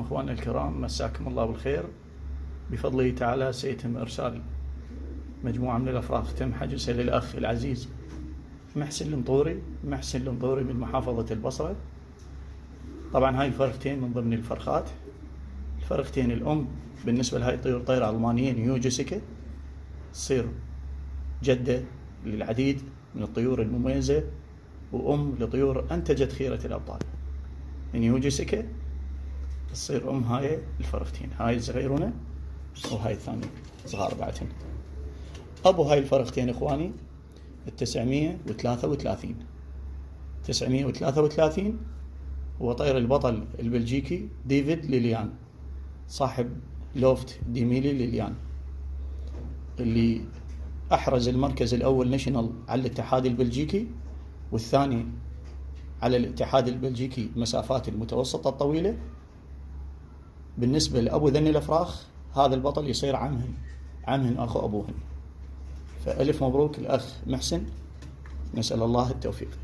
بكم أخواننا الكرام، مساكم الله بالخير. بفضله تعالى سيتم إرسال مجموعة من الأفراخ تم حجزها للأخ العزيز محسن المنطوري من محافظة البصرة. طبعا هاي الفرختين من ضمن الفرخات. الفرختين الأم بالنسبة لهاي الطيور طيرة ألمانية نيو جيسيكا، تصير جدة للعديد من الطيور المميزة وأم لطيور أنتجت خيرة الأبطال. نيو جيسيكا تصير أم هاي الفرختين، هاي الصغيرونة وهاي الثانية صغار بعدهن. أبو هاي الفرختين إخواني 933 هو طير البطل البلجيكي ديفيد ليليان، صاحب لوفت ديميلي ليليان، اللي أحرز المركز الأول ناشونال على الاتحاد البلجيكي، والثاني على الاتحاد البلجيكي مسافات المتوسطة الطويلة. بالنسبة لأبو ذني الأفراخ هذا البطل يصير عمهن أخو أبوهن. فألف مبروك الأخ محسن، نسأل الله التوفيق.